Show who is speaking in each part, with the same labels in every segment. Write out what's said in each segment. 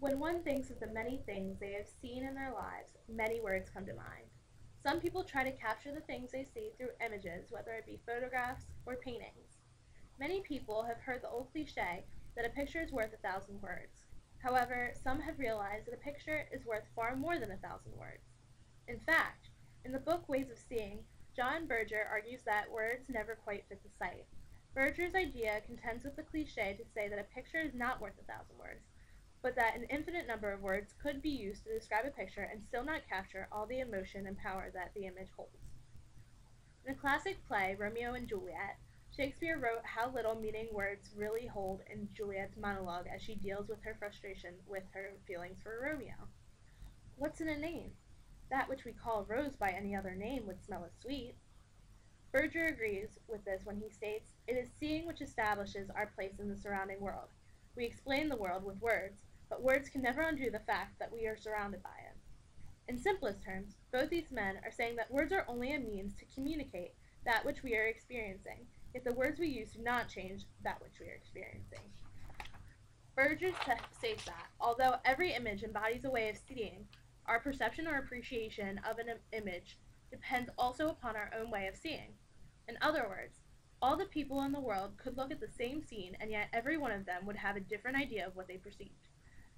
Speaker 1: When one thinks of the many things they have seen in their lives, many words come to mind. Some people try to capture the things they see through images, whether it be photographs or paintings. Many people have heard the old cliche that a picture is worth 1,000 words. However, some have realized that a picture is worth far more than 1,000 words. In fact, in the book Ways of Seeing, John Berger argues that words never quite fit the sight. Berger's idea contends with the cliche to say that a picture is not worth 1,000 words, but that an infinite number of words could be used to describe a picture and still not capture all the emotion and power that the image holds. In the classic play Romeo and Juliet, Shakespeare wrote how little meaning words really hold in Juliet's monologue as she deals with her frustration with her feelings for Romeo. What's in a name? That which we call a rose by any other name would smell as sweet. Berger agrees with this when he states, "It is seeing which establishes our place in the surrounding world. We explain the world with words, but words can never undo the fact that we are surrounded by it." In simplest terms, both these men are saying that words are only a means to communicate that which we are experiencing, yet the words we use do not change that which we are experiencing. Berger states that, although every image embodies a way of seeing, our perception or appreciation of an image depends also upon our own way of seeing. In other words, all the people in the world could look at the same scene, and yet every one of them would have a different idea of what they perceived.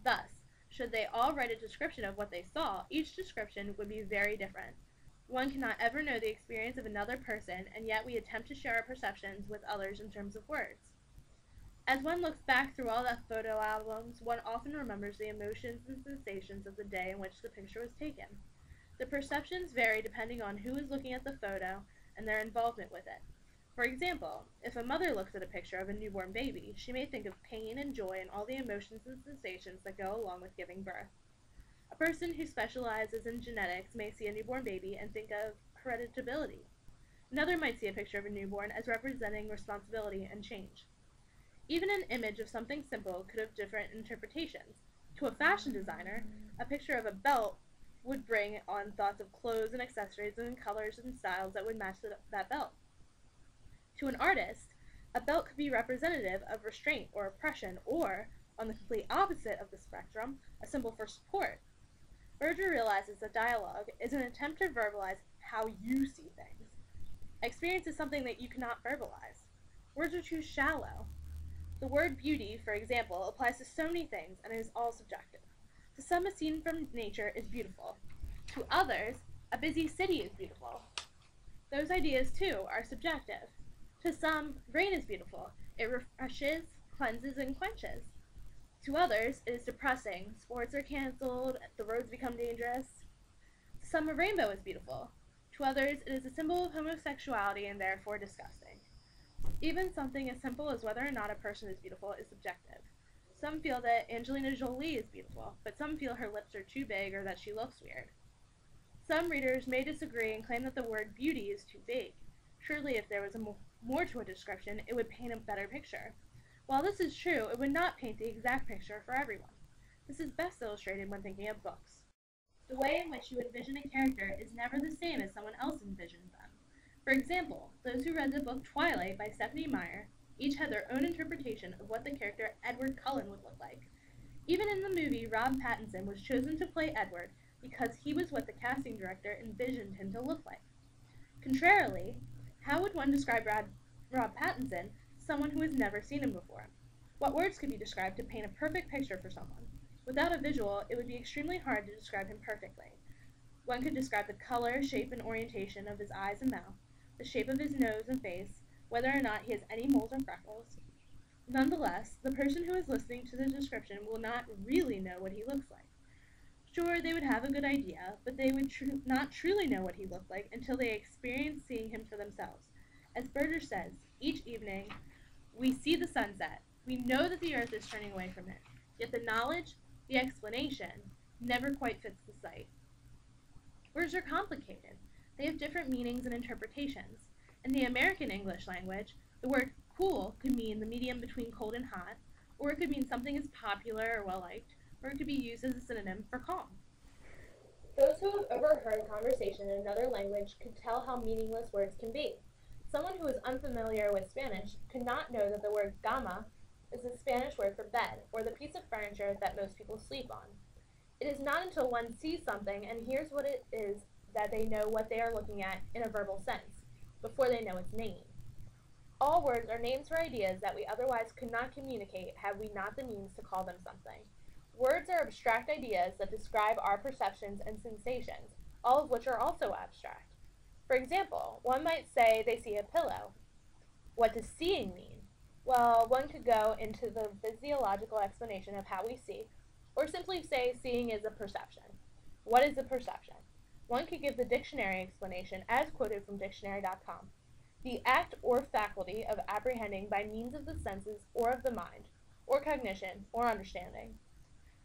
Speaker 1: Thus, should they all write a description of what they saw, each description would be very different. One cannot ever know the experience of another person, and yet we attempt to share our perceptions with others in terms of words. As one looks back through all the photo albums, one often remembers the emotions and sensations of the day in which the picture was taken. The perceptions vary depending on who is looking at the photo and their involvement with it. For example, if a mother looks at a picture of a newborn baby, she may think of pain and joy and all the emotions and sensations that go along with giving birth. A person who specializes in genetics may see a newborn baby and think of hereditability. Another might see a picture of a newborn as representing responsibility and change. Even an image of something simple could have different interpretations. To a fashion designer, a picture of a belt would bring on thoughts of clothes and accessories and colors and styles that would match that belt. To an artist, a belt could be representative of restraint or oppression, or, on the complete opposite of the spectrum, a symbol for support. Berger realizes that dialogue is an attempt to verbalize how you see things. Experience is something that you cannot verbalize. Words are too shallow. The word beauty, for example, applies to so many things and is all subjective. To some, a scene from nature is beautiful. To others, a busy city is beautiful. Those ideas, too, are subjective. To some, rain is beautiful. It refreshes, cleanses, and quenches. To others, it is depressing. Sports are canceled, the roads become dangerous. To some, a rainbow is beautiful. To others, it is a symbol of homosexuality and therefore disgusting. Even something as simple as whether or not a person is beautiful is subjective. Some feel that Angelina Jolie is beautiful, but some feel her lips are too big or that she looks weird. Some readers may disagree and claim that the word beauty is too vague. Surely if there was more to a description, it would paint a better picture. While this is true, it would not paint the exact picture for everyone. This is best illustrated when thinking of books. The way in which you envision a character is never the same as someone else envisions them. For example, those who read the book Twilight by Stephenie Meyer each had their own interpretation of what the character Edward Cullen would look like. Even in the movie, Rob Pattinson was chosen to play Edward because he was what the casting director envisioned him to look like. Contrarily, how would one describe Rob Pattinson to someone who has never seen him before? What words could be described to paint a perfect picture for someone? Without a visual, it would be extremely hard to describe him perfectly. One could describe the color, shape, and orientation of his eyes and mouth, the shape of his nose and face, whether or not he has any moles or freckles. Nonetheless, the person who is listening to the description will not really know what he looks like. Sure, they would have a good idea, but they would not truly know what he looked like until they experienced seeing him for themselves. As Berger says, each evening we see the sunset. We know that the earth is turning away from it, yet the knowledge, the explanation, never quite fits the sight. Words are complicated. They have different meanings and interpretations. In the American English language, the word cool could mean the medium between cold and hot, or it could mean something is popular or well-liked, or it could be used as a synonym for calm. Those who have overheard conversation in another language could tell how meaningless words can be. Someone who is unfamiliar with Spanish could not know that the word cama is the Spanish word for bed, or the piece of furniture picture that most people sleep on. It is not until one sees something and hears what it is that they know what they are looking at in a verbal sense, before they know its name. All words are names for ideas that we otherwise could not communicate had we not the means to call them something. Words are abstract ideas that describe our perceptions and sensations, all of which are also abstract. For example, one might say they see a pillow. What does seeing mean? Well, one could go into the physiological explanation of how we see, or simply say seeing is a perception. What is a perception? One could give the dictionary explanation as quoted from dictionary.com. The act or faculty of apprehending by means of the senses or of the mind, or cognition, or understanding.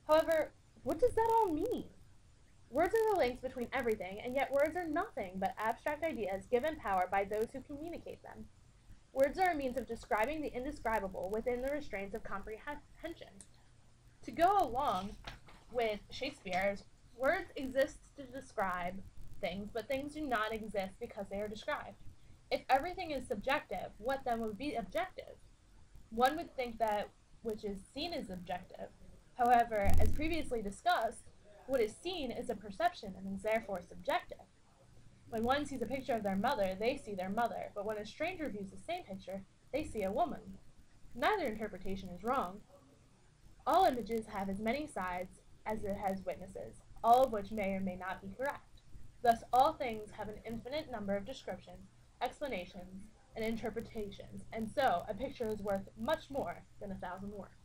Speaker 1: However, what does that all mean? Words are the links between everything, and yet words are nothing but abstract ideas given power by those who communicate them. Words are a means of describing the indescribable within the restraints of comprehension. To go along with Shakespeare's, words exist to describe things, but things do not exist because they are described. If everything is subjective, what then would be objective? One would think that which is seen is objective. However, as previously discussed, what is seen is a perception and is therefore subjective. When one sees a picture of their mother, they see their mother, but when a stranger views the same picture, they see a woman. Neither interpretation is wrong. All images have as many sides as it has witnesses, all of which may or may not be correct. Thus, all things have an infinite number of descriptions, explanations, and interpretations, and so a picture is worth much more than 1,000 words.